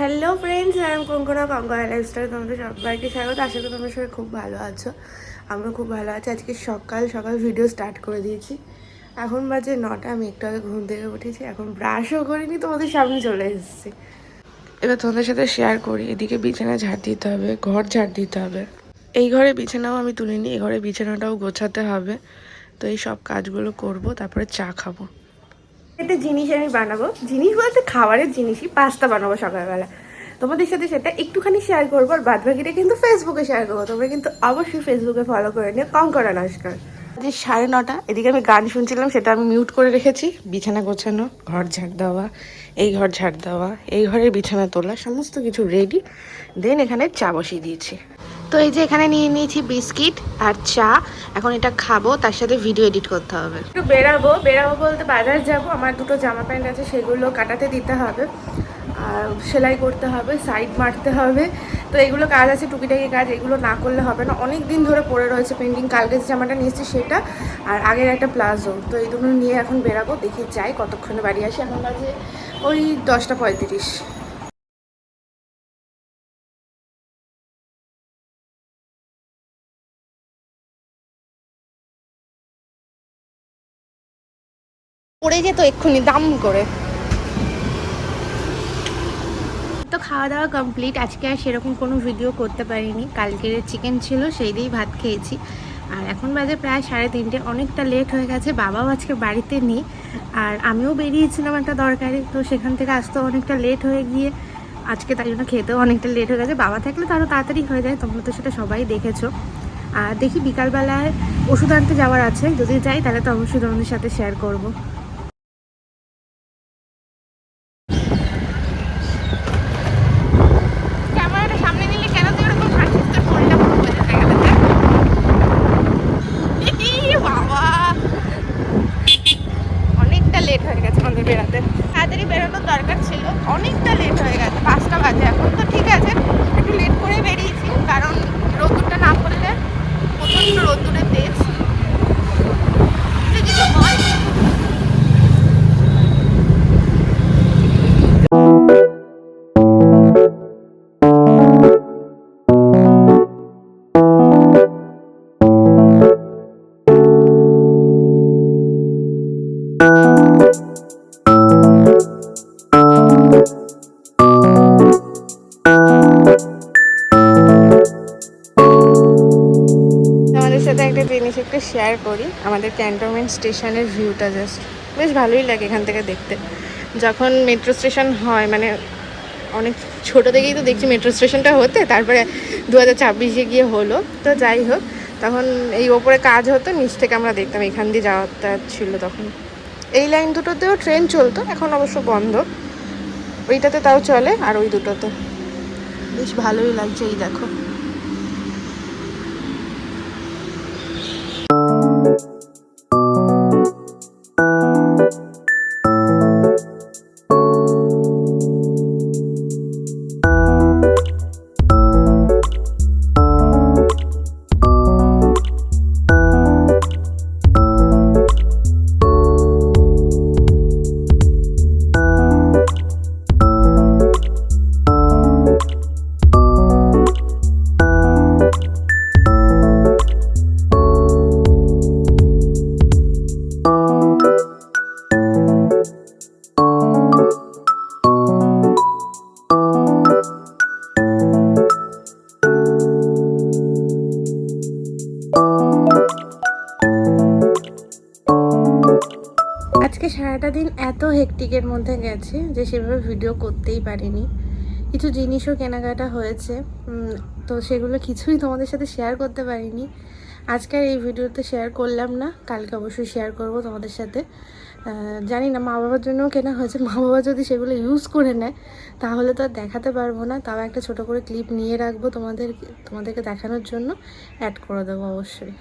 Hello friends, আমি কঙ্কনা লাইফস্টাইলে তোমাদের সবাইকে স্বাগত। আশা করি তোমরা সবাই খুব ভালো আছো। আমরা খুব ভালো আছি। আজকে সকাল সকাল ভিডিও স্টার্ট করে দিয়েছি। এখন বাজে 9টা। আমি একটু আগে ঘুম থেকে উঠেছি, এখন ব্রাশও করিনি, তোমাদের সামনে চলে এসেছি। এবার তোমাদের সাথে শেয়ার করি। এদিকে বিছানা ঝাড় দিতে হবে, ঘর ঝাড় দিতে হবে। এই ঘরে বিছানাও আমি তুলিনি, এই ঘরে বিছানাটাও গোছাতে হবে। তো এই সব কাজগুলো করব, তারপরে চা খাবো। একটা জিনিস আমি বানাবো, জিনিস বলতে খাবারের জিনিসই, পাস্তা বানাবো সকালবেলা। তোমাদের সাথে সেটা একটুখানি শেয়ার করবো, আর বাদ বাকিটা কিন্তু ফেসবুকে শেয়ার করবো। তোমরা কিন্তু অবশ্যই ফেসবুকে ফলো করে নিও কঙ্কনা নস্কর। আজ 9:30। এদিকে আমি গান শুনছিলাম, সেটা আমি মিউট করে রেখেছি। বিছানা গোছানো, ঘর ঝাড় দেওয়া, এই ঘর ঝাড় দেওয়া, এই ঘরের বিছানা তোলা, সমস্ত কিছু রেডি। দেন এখানে চা বসিয়ে দিয়েছি। তো এই যে এখানে নিয়ে নিয়েছি বিস্কিট আর চা। এখন এটা খাবো, তার সাথে ভিডিও এডিট করতে হবে। একটু বেরাবো বলতে বাজার যাব। আমার দুটো জামা প্যান্ট আছে, সেগুলো কাটাতে দিতে হবে, আর সেলাই করতে হবে, সাইড মারতে হবে। তো এগুলো কাজ আছে, টুকিটাকি কাজ, এগুলো না করলে হবে না। অনেক দিন ধরে পড়ে রয়েছে পেন্টিং। কালকে যে জামাটা নিয়েছি সেটা, আর আগের একটা প্লাজো। তো এই দুটো নিয়ে এখন বেরাবো, দেখি যাই কতক্ষণে বাড়ি আসি। এখন বাজে ওই 10টা 35। পড়ে যেত এক্ষুনি দাম করে। তো খাওয়া দাওয়া কমপ্লিট। আজকে আর সেরকম কোনো ভিডিও করতে পারিনি। কালকের চিকেন ছিল, সেই দিয়েই ভাত খেয়েছি। আর এখন বাজে প্রায় 3:30। অনেকটা লেট হয়ে গেছে। বাবাও আজকে বাড়িতে নেই, আর আমিও বেরিয়েছিলাম একটা দরকারে। তো সেখান থেকে আসতেও অনেকটা লেট হয়ে গিয়ে আজকে তাই জন্য খেতেও অনেকটা লেট হয়ে গেছে। বাবা থাকলে তো আরও তাড়াতাড়ি হয়ে যায়, তোমরা তো সেটা সবাই দেখেছো। আর দেখি বিকালবেলায় ওষুধ আনতে যাওয়ার আছে, যদি যাই তাহলে তো অবশ্যই তোমাদের সাথে শেয়ার করবো। অনেকটা লেট হয়ে গেছে আমাদের বেড়াতে। তাড়াতাড়ি বেরোনোর দরকার ছিল, অনেকটা লেট হয়ে গেছে। 5টা বাজে এখন। তো ঠিক আছে, একটু লেট করে বেরিয়েছি, কারণ রোদ্দুরটা না পড়লে প্রচণ্ড রোদ্দুরের তেজ। কিছু হয় সাথে একটা জিনিস একটু শেয়ার করি। আমাদের ক্যান্টনমেন্ট স্টেশনের ভিউটা জাস্ট বেশ ভালোই লাগে এখান থেকে দেখতে। যখন মেট্রো স্টেশন হয়, মানে অনেক ছোটো থেকেই তো দেখছি মেট্রো স্টেশনটা হতে, তারপরে 2024 গিয়ে হলো। তো যাই হোক, তখন এই ওপরে কাজ হতো, নিচ থেকে আমরা দেখতাম। এখান দিয়ে যাওয়াটা ছিল তখন। এই লাইন দুটোতেও ট্রেন চলতো, এখন অবশ্য বন্ধ। ওইটাতে তাও চলে, আর ওই দুটোতে বেশ ভালোই লাগছে। এই দেখো, আজকে সারাটা দিন এত হেকটিকের মধ্যে গেছে যে সেভাবে ভিডিও করতেই পারিনি। কিছু জিনিসও কেনাকাটা হয়েছে, তো সেগুলো কিছুই তোমাদের সাথে শেয়ার করতে পারিনি। আজকের এই ভিডিওতে শেয়ার করলাম না, কালকে অবশ্যই শেয়ার করব তোমাদের সাথে। জানি না, মা বাবার জন্যও কেনা হয়েছে। মা বাবা যদি সেগুলো ইউজ করে নেয় তাহলে তো আর দেখাতে পারবো না। তাও একটা ছোট করে ক্লিপ নিয়ে রাখবো তোমাদেরকে দেখানোর জন্য, অ্যাড করে দেবো অবশ্যই।